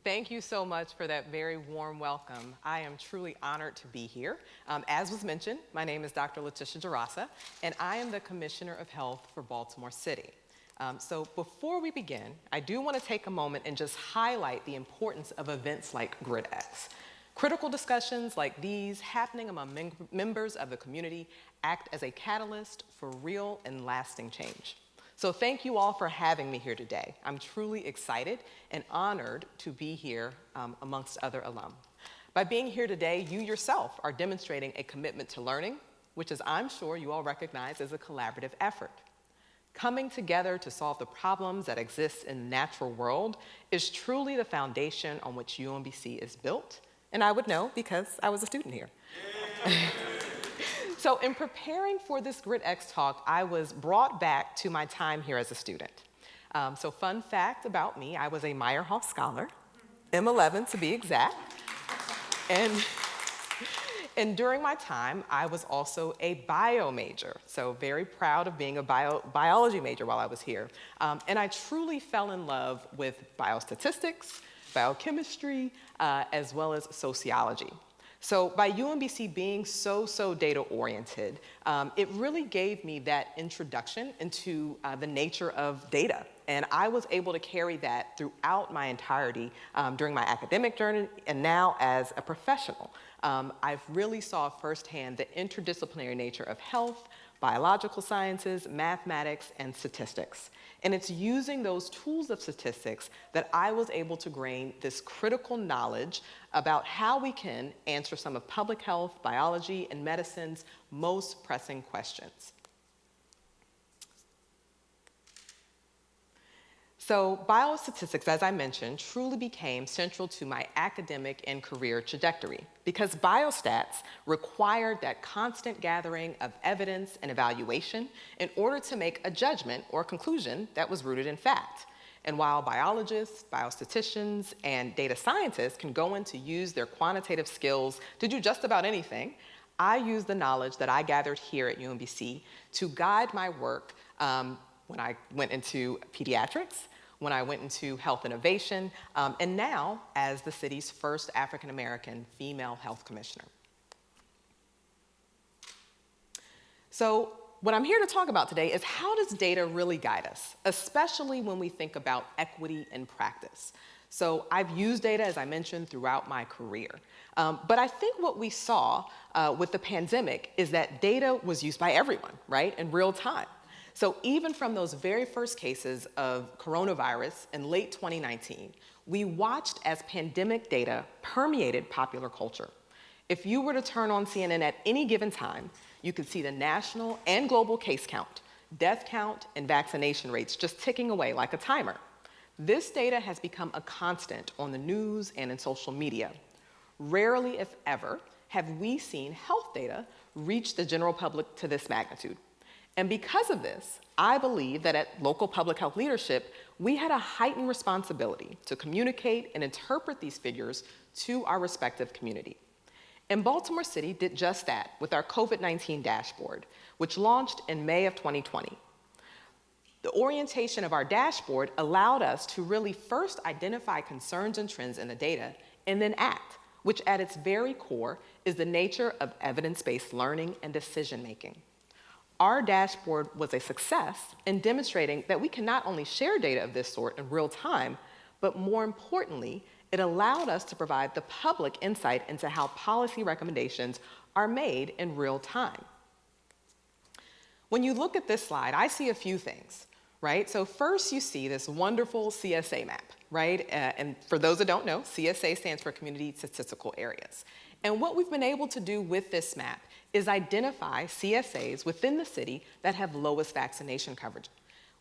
Thank you so much for that very warm welcome. I am truly honored to be here. As was mentioned, my name is Dr. Letitia Jarasa, and I am the Commissioner of Health for Baltimore City. So before we begin, I do want to take a moment and just highlight the importance of events like GridX. Critical discussions like these happening among members of the community act as a catalyst for real and lasting change. So thank you all for having me here today. I'm truly excited and honored to be here amongst other alum. By being here today, you yourself are demonstrating a commitment to learning, which as I'm sure you all recognize is a collaborative effort. Coming together to solve the problems that exist in the natural world is truly the foundation on which UMBC is built, and I would know because I was a student here. So in preparing for this GridX talk, I was brought back to my time here as a student. So fun fact about me, I was a Meyerhoff Scholar, M11 to be exact. And during my time, I was also a bio major. So very proud of being a biology major while I was here. And I truly fell in love with biostatistics, biochemistry, as well as sociology. So by UMBC being so data-oriented, it really gave me that introduction into the nature of data. And I was able to carry that throughout my entirety during my academic journey and now as a professional. I've really saw firsthand the interdisciplinary nature of health, biological sciences, mathematics, and statistics. And it's using those tools of statistics that I was able to gain this critical knowledge about how we can answer some of public health, biology, and medicine's most pressing questions. So biostatistics, as I mentioned, truly became central to my academic and career trajectory because biostats required that constant gathering of evidence and evaluation in order to make a judgment or conclusion that was rooted in fact. And while biologists, biostatisticians, and data scientists can go in to use their quantitative skills to do just about anything, I use the knowledge that I gathered here at UMBC to guide my work when I went into pediatrics, when I went into health innovation, and now as the city's first African-American female health commissioner. So what I'm here to talk about today is how does data really guide us, especially when we think about equity in practice. So I've used data, as I mentioned, throughout my career. But I think what we saw with the pandemic is that data was used by everyone, right, in real time. So even from those very first cases of coronavirus in late 2019, we watched as pandemic data permeated popular culture. If you were to turn on CNN at any given time, you could see the national and global case count, death count, and vaccination rates just ticking away like a timer. This data has become a constant on the news and in social media. Rarely, if ever, have we seen health data reach the general public to this magnitude. And because of this, I believe that at local public health leadership, we had a heightened responsibility to communicate and interpret these figures to our respective community. And Baltimore City did just that with our COVID-19 dashboard, which launched in May of 2020. The orientation of our dashboard allowed us to really first identify concerns and trends in the data and then act, which at its very core is the nature of evidence-based learning and decision-making. Our dashboard was a success in demonstrating that we can not only share data of this sort in real time, but more importantly, it allowed us to provide the public insight into how policy recommendations are made in real time. When you look at this slide, I see a few things, right? So first you see this wonderful CSA map, right? And for those that don't know, CSA stands for Community Statistical Areas. And what we've been able to do with this map is identify CSAs within the city that have lowest vaccination coverage.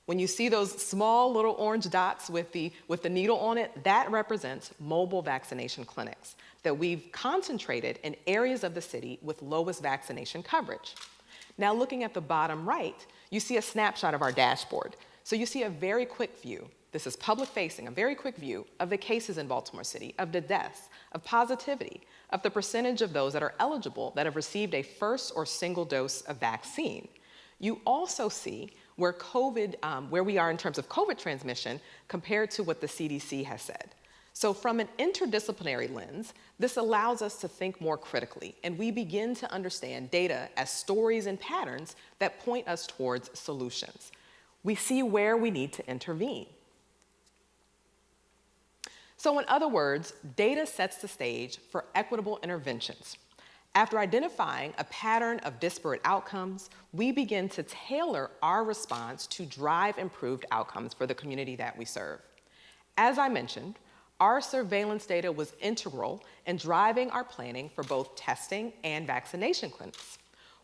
When you see those small little orange dots with the needle on it, that represents mobile vaccination clinics that we've concentrated in areas of the city with lowest vaccination coverage. Now looking at the bottom right, you see a snapshot of our dashboard. So you see a very quick view. This is public facing, a very quick view of the cases in Baltimore City, of the deaths, of positivity, of the percentage of those that are eligible that have received a first or single dose of vaccine. You also see where we are in terms of COVID transmission compared to what the CDC has said. So from an interdisciplinary lens, this allows us to think more critically, and we begin to understand data as stories and patterns that point us towards solutions. We see where we need to intervene. So in other words, data sets the stage for equitable interventions. After identifying a pattern of disparate outcomes, we begin to tailor our response to drive improved outcomes for the community that we serve. As I mentioned, our surveillance data was integral in driving our planning for both testing and vaccination clinics.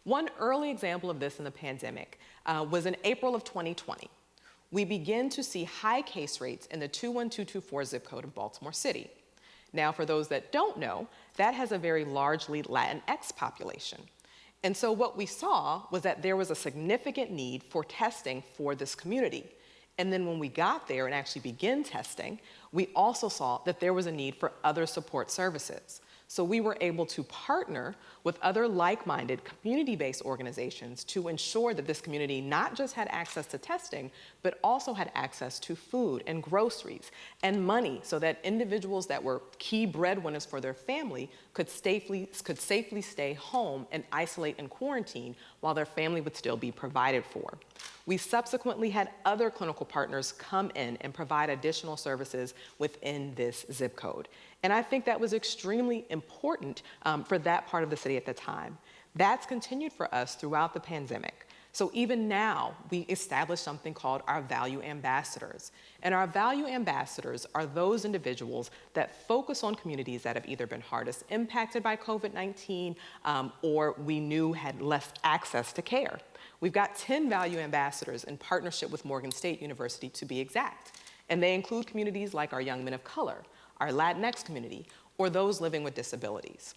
One early example of this in the pandemic was in April of 2020. We begin to see high case rates in the 21224 zip code of Baltimore City. Now, for those that don't know, that has a very largely Latinx population. And so what we saw was that there was a significant need for testing for this community. And then when we got there and actually began testing, we also saw that there was a need for other support services. So we were able to partner with other like-minded community-based organizations to ensure that this community not just had access to testing, but also had access to food and groceries and money so that individuals that were key breadwinners for their family could safely stay home and isolate and quarantine while their family would still be provided for. We subsequently had other clinical partners come in and provide additional services within this zip code. And I think that was extremely important for that part of the city at the time. That's continued for us throughout the pandemic. So even now, we established something called our value ambassadors. And our value ambassadors are those individuals that focus on communities that have either been hardest impacted by COVID-19 or we knew had less access to care. We've got 10 value ambassadors in partnership with Morgan State University, to be exact. And they include communities like our young men of color, our Latinx community, or those living with disabilities.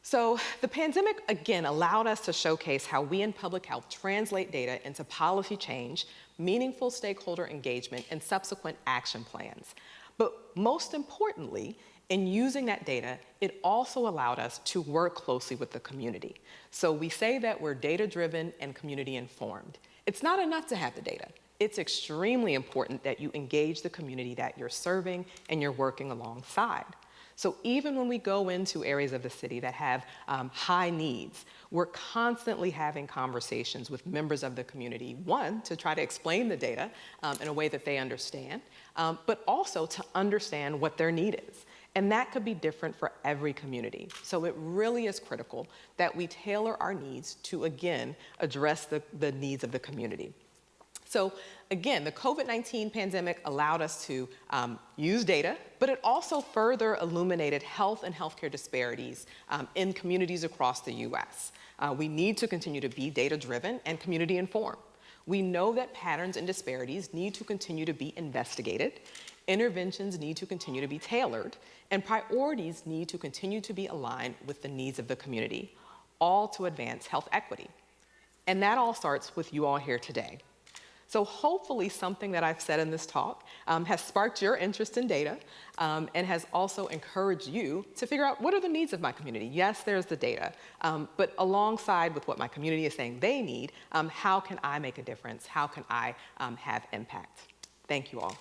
So the pandemic, again, allowed us to showcase how we in public health translate data into policy change, meaningful stakeholder engagement, and subsequent action plans. But most importantly, in using that data, it also allowed us to work closely with the community. So we say that we're data-driven and community-informed. It's not enough to have the data. It's extremely important that you engage the community that you're serving and you're working alongside. So even when we go into areas of the city that have high needs, we're constantly having conversations with members of the community, one, to try to explain the data in a way that they understand, but also to understand what their need is. And that could be different for every community. So it really is critical that we tailor our needs to, again, address the needs of the community. So again, the COVID-19 pandemic allowed us to use data, but it also further illuminated health and healthcare disparities in communities across the US. We need to continue to be data-driven and community-informed. We know that patterns and disparities need to continue to be investigated, interventions need to continue to be tailored, and priorities need to continue to be aligned with the needs of the community, all to advance health equity. And that all starts with you all here today. So hopefully something that I've said in this talk has sparked your interest in data and has also encouraged you to figure out what are the needs of my community. Yes, there's the data, but alongside with what my community is saying they need, how can I make a difference? How can I have impact? Thank you all.